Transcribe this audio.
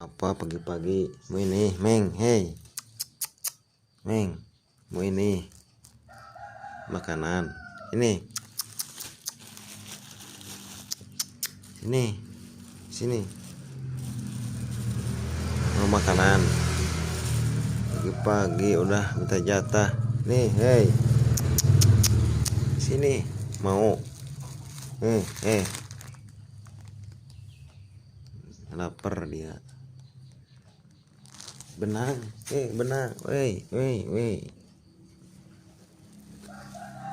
Apa pagi-pagi mau ini Meng, hei Meng, mau ini makanan ini, sini mau makanan pagi-pagi udah minta jatah nih, hei sini mau lapar dia. Benang, benang, woi